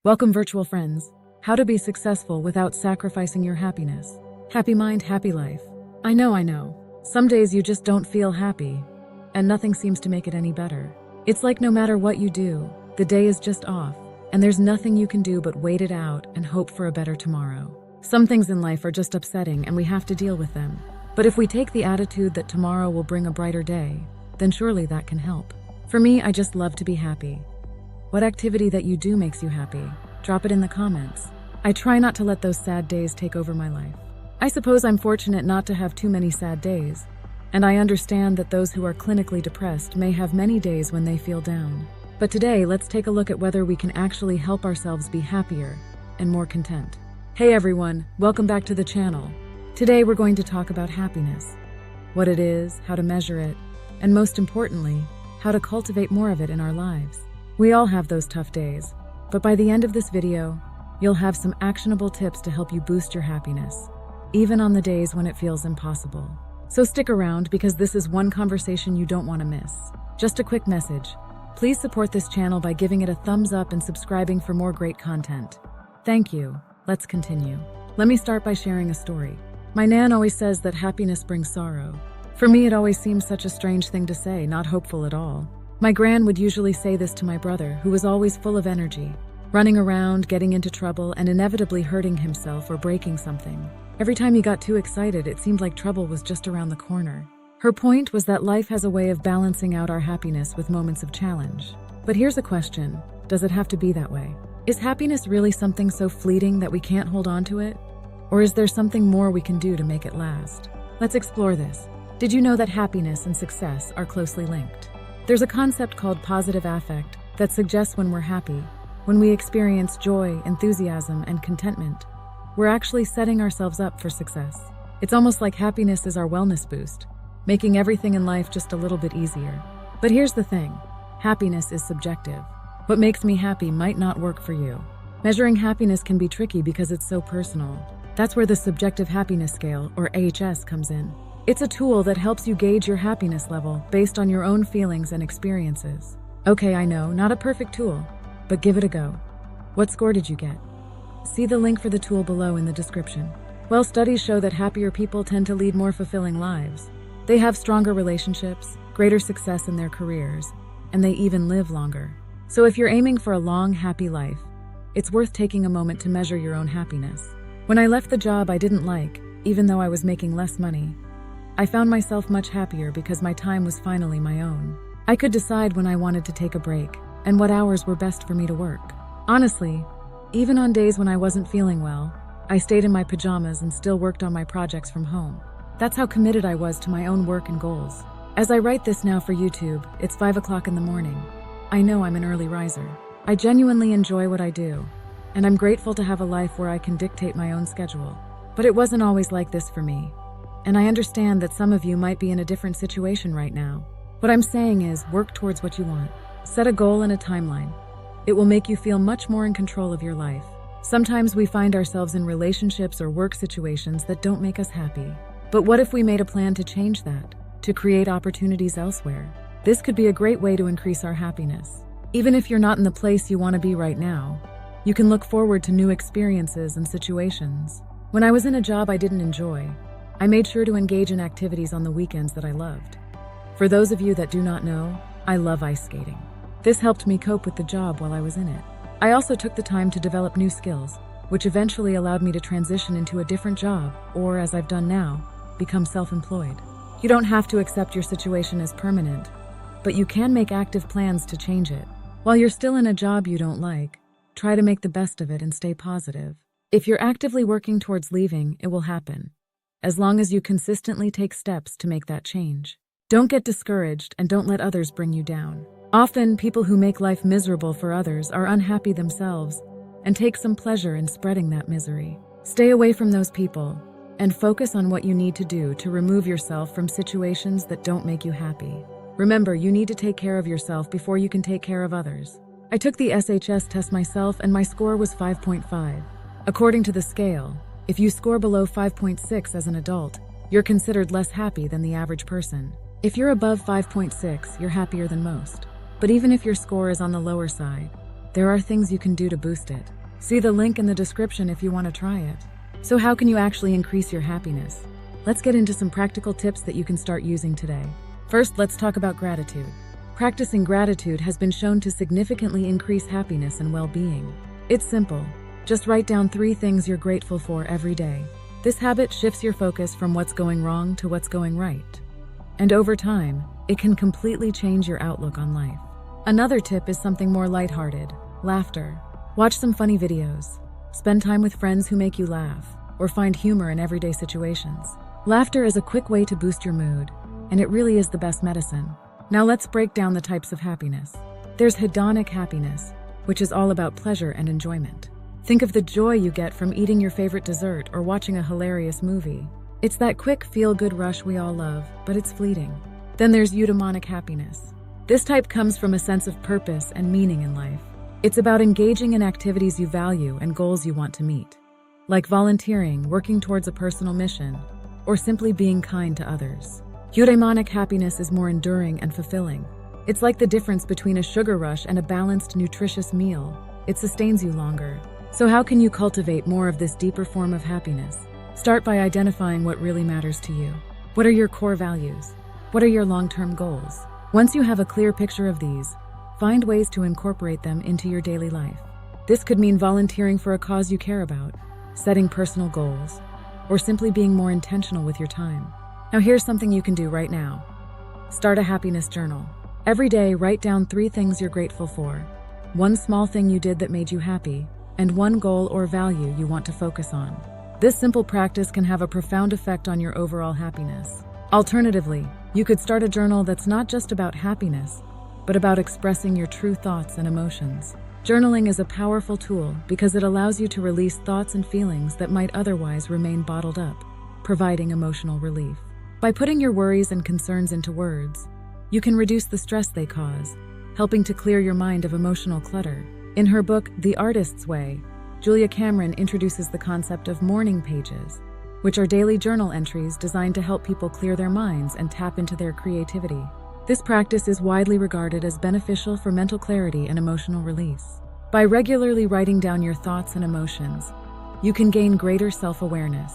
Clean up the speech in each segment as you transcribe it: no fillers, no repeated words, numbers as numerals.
Welcome, virtual friends. How to be successful without sacrificing your happiness. Happy mind, happy life. I know. Some days you just don't feel happy, and nothing seems to make it any better. It's like no matter what you do, the day is just off, and there's nothing you can do but wait it out and hope for a better tomorrow. Some things in life are just upsetting and we have to deal with them. But if we take the attitude that tomorrow will bring a brighter day, then surely that can help. For me, I just love to be happy. What activity that you do makes you happy? Drop it in the comments. I try not to let those sad days take over my life. I suppose I'm fortunate not to have too many sad days, and I understand that those who are clinically depressed may have many days when they feel down. But today, let's take a look at whether we can actually help ourselves be happier and more content. Hey everyone, welcome back to the channel. Today we're going to talk about happiness, what it is, how to measure it, and most importantly, how to cultivate more of it in our lives. We all have those tough days, but by the end of this video, you'll have some actionable tips to help you boost your happiness, even on the days when it feels impossible. So stick around because this is one conversation you don't want to miss. Just a quick message. Please support this channel by giving it a thumbs up and subscribing for more great content. Thank you. Let's continue. Let me start by sharing a story. My nan always says that happiness brings sorrow. For me, it always seems such a strange thing to say, not hopeful at all. My gran would usually say this to my brother, who was always full of energy, running around, getting into trouble, and inevitably hurting himself or breaking something. Every time he got too excited, it seemed like trouble was just around the corner. Her point was that life has a way of balancing out our happiness with moments of challenge. But here's a question. Does it have to be that way? Is happiness really something so fleeting that we can't hold on to it? Or is there something more we can do to make it last? Let's explore this. Did you know that happiness and success are closely linked? There's a concept called positive affect that suggests when we're happy, when we experience joy, enthusiasm, and contentment, we're actually setting ourselves up for success. It's almost like happiness is our wellness boost, making everything in life just a little bit easier. But here's the thing, happiness is subjective. What makes me happy might not work for you. Measuring happiness can be tricky because it's so personal. That's where the Subjective Happiness Scale, or AHS, comes in. It's a tool that helps you gauge your happiness level based on your own feelings and experiences. Okay, I know, not a perfect tool, but give it a go. What score did you get? See the link for the tool below in the description. Well, studies show that happier people tend to lead more fulfilling lives. They have stronger relationships, greater success in their careers, and they even live longer. So if you're aiming for a long, happy life, it's worth taking a moment to measure your own happiness. When I left the job I didn't like, even though I was making less money, I found myself much happier because my time was finally my own. I could decide when I wanted to take a break and what hours were best for me to work. Honestly, even on days when I wasn't feeling well, I stayed in my pajamas and still worked on my projects from home. That's how committed I was to my own work and goals. As I write this now for YouTube, it's 5 o'clock in the morning. I know I'm an early riser. I genuinely enjoy what I do, and I'm grateful to have a life where I can dictate my own schedule. But it wasn't always like this for me. And I understand that some of you might be in a different situation right now. What I'm saying is, work towards what you want. Set a goal and a timeline. It will make you feel much more in control of your life. Sometimes we find ourselves in relationships or work situations that don't make us happy. But what if we made a plan to change that, to create opportunities elsewhere? This could be a great way to increase our happiness. Even if you're not in the place you want to be right now, you can look forward to new experiences and situations. When I was in a job I didn't enjoy, I made sure to engage in activities on the weekends that I loved. For those of you that do not know, I love ice skating. This helped me cope with the job while I was in it. I also took the time to develop new skills, which eventually allowed me to transition into a different job, or as I've done now, become self-employed. You don't have to accept your situation as permanent, but you can make active plans to change it. While you're still in a job you don't like, try to make the best of it and stay positive. If you're actively working towards leaving, it will happen, as long as you consistently take steps to make that change. Don't get discouraged and don't let others bring you down. Often, people who make life miserable for others are unhappy themselves and take some pleasure in spreading that misery. Stay away from those people and focus on what you need to do to remove yourself from situations that don't make you happy. Remember, you need to take care of yourself before you can take care of others. I took the SHS test myself and my score was 5.5. According to the scale, if you score below 5.6 as an adult, you're considered less happy than the average person. If you're above 5.6, you're happier than most. But even if your score is on the lower side, there are things you can do to boost it. See the link in the description if you want to try it. So how can you actually increase your happiness? Let's get into some practical tips that you can start using today. First, let's talk about gratitude. Practicing gratitude has been shown to significantly increase happiness and well-being. It's simple. Just write down 3 things you're grateful for every day. This habit shifts your focus from what's going wrong to what's going right. And over time, it can completely change your outlook on life. Another tip is something more lighthearted: laughter. Watch some funny videos. Spend time with friends who make you laugh, or find humor in everyday situations. Laughter is a quick way to boost your mood, and it really is the best medicine. Now let's break down the types of happiness. There's hedonic happiness, which is all about pleasure and enjoyment. Think of the joy you get from eating your favorite dessert or watching a hilarious movie. It's that quick feel-good rush we all love, but it's fleeting. Then there's eudaimonic happiness. This type comes from a sense of purpose and meaning in life. It's about engaging in activities you value and goals you want to meet, like volunteering, working towards a personal mission, or simply being kind to others. Eudaimonic happiness is more enduring and fulfilling. It's like the difference between a sugar rush and a balanced, nutritious meal. It sustains you longer. So how can you cultivate more of this deeper form of happiness? Start by identifying what really matters to you. What are your core values? What are your long-term goals? Once you have a clear picture of these, find ways to incorporate them into your daily life. This could mean volunteering for a cause you care about, setting personal goals, or simply being more intentional with your time. Now here's something you can do right now. Start a happiness journal. Every day, write down 3 things you're grateful for, 1 small thing you did that made you happy, and 1 goal or value you want to focus on. This simple practice can have a profound effect on your overall happiness. Alternatively, you could start a journal that's not just about happiness, but about expressing your true thoughts and emotions. Journaling is a powerful tool because it allows you to release thoughts and feelings that might otherwise remain bottled up, providing emotional relief. By putting your worries and concerns into words, you can reduce the stress they cause, helping to clear your mind of emotional clutter. In her book, The Artist's Way, Julia Cameron introduces the concept of morning pages, which are daily journal entries designed to help people clear their minds and tap into their creativity. This practice is widely regarded as beneficial for mental clarity and emotional release. By regularly writing down your thoughts and emotions, you can gain greater self-awareness,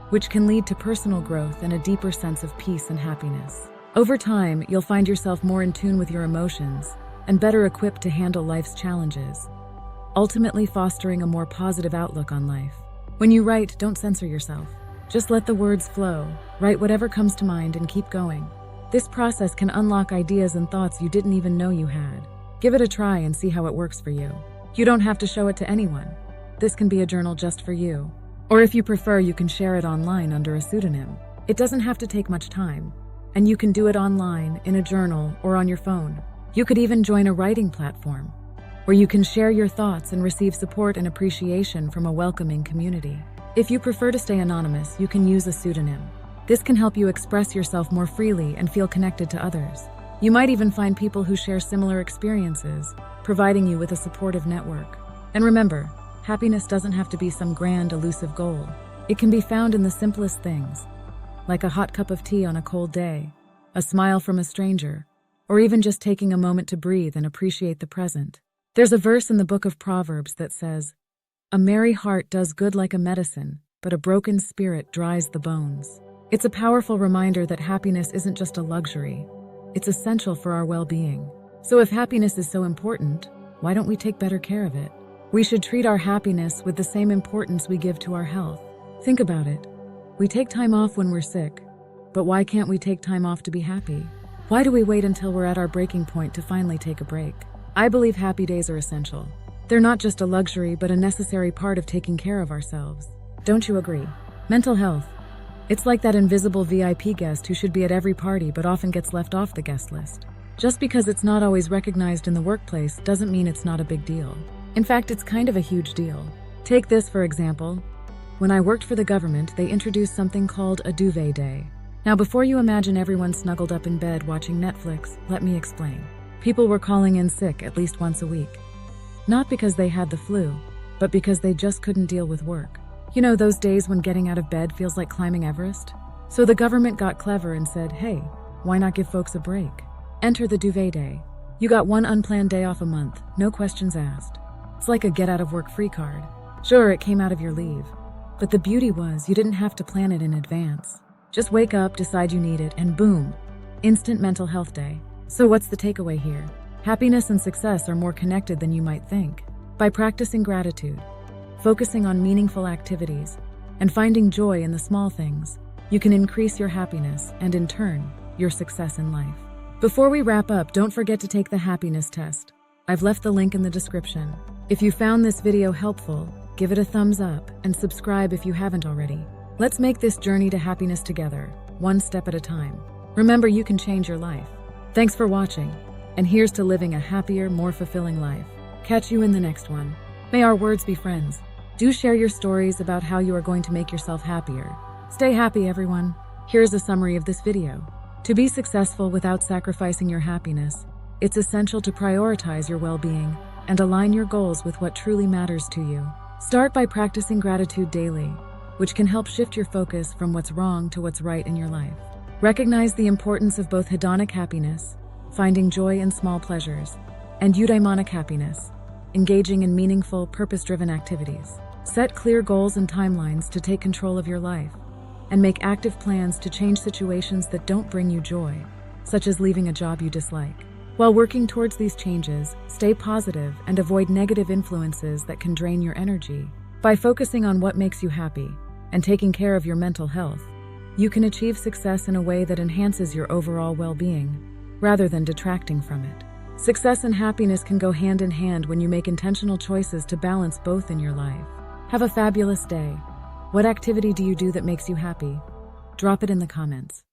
which can lead to personal growth and a deeper sense of peace and happiness. Over time, you'll find yourself more in tune with your emotions and better equipped to handle life's challenges, ultimately fostering a more positive outlook on life. When you write, don't censor yourself. Just let the words flow. Write whatever comes to mind and keep going. This process can unlock ideas and thoughts you didn't even know you had. Give it a try and see how it works for you. You don't have to show it to anyone. This can be a journal just for you. Or if you prefer, you can share it online under a pseudonym. It doesn't have to take much time, and you can do it online, in a journal, or on your phone. You could even join a writing platform, where you can share your thoughts and receive support and appreciation from a welcoming community. If you prefer to stay anonymous, you can use a pseudonym. This can help you express yourself more freely and feel connected to others. You might even find people who share similar experiences, providing you with a supportive network. And remember, happiness doesn't have to be some grand, elusive goal. It can be found in the simplest things, like a hot cup of tea on a cold day, a smile from a stranger, or even just taking a moment to breathe and appreciate the present. There's a verse in the book of Proverbs that says, "A merry heart does good like a medicine, but a broken spirit dries the bones." It's a powerful reminder that happiness isn't just a luxury. It's essential for our well-being. So if happiness is so important, why don't we take better care of it? We should treat our happiness with the same importance we give to our health. Think about it. We take time off when we're sick, but why can't we take time off to be happy? Why do we wait until we're at our breaking point to finally take a break? I believe happy days are essential. They're not just a luxury, but a necessary part of taking care of ourselves. Don't you agree? Mental health. It's like that invisible VIP guest who should be at every party but often gets left off the guest list. Just because it's not always recognized in the workplace doesn't mean it's not a big deal. In fact, it's kind of a huge deal. Take this, for example. When I worked for the government, they introduced something called a duvet day. Now, before you imagine everyone snuggled up in bed watching Netflix, let me explain. People were calling in sick at least once a week. Not because they had the flu, but because they just couldn't deal with work. You know, those days when getting out of bed feels like climbing Everest? So the government got clever and said, hey, why not give folks a break? Enter the duvet day. You got one unplanned day off a month, no questions asked. It's like a get-out-of-work-free card. Sure, it came out of your leave, but the beauty was you didn't have to plan it in advance. Just wake up, decide you need it, and boom, instant mental health day. So what's the takeaway here? Happiness and success are more connected than you might think. By practicing gratitude, focusing on meaningful activities, and finding joy in the small things, you can increase your happiness and, in turn, your success in life. Before we wrap up, don't forget to take the happiness test. I've left the link in the description. If you found this video helpful, give it a thumbs up and subscribe if you haven't already. Let's make this journey to happiness together, one step at a time. Remember, you can change your life. Thanks for watching, and here's to living a happier, more fulfilling life. Catch you in the next one. May our words be friends. Do share your stories about how you are going to make yourself happier. Stay happy, everyone. Here's a summary of this video. To be successful without sacrificing your happiness, it's essential to prioritize your well-being and align your goals with what truly matters to you. Start by practicing gratitude daily, which can help shift your focus from what's wrong to what's right in your life. Recognize the importance of both hedonic happiness, finding joy in small pleasures, and eudaimonic happiness, engaging in meaningful, purpose-driven activities. Set clear goals and timelines to take control of your life, and make active plans to change situations that don't bring you joy, such as leaving a job you dislike. While working towards these changes, stay positive and avoid negative influences that can drain your energy. By focusing on what makes you happy and taking care of your mental health, you can achieve success in a way that enhances your overall well-being, rather than detracting from it. Success and happiness can go hand in hand when you make intentional choices to balance both in your life. Have a fabulous day. What activity do you do that makes you happy? Drop it in the comments.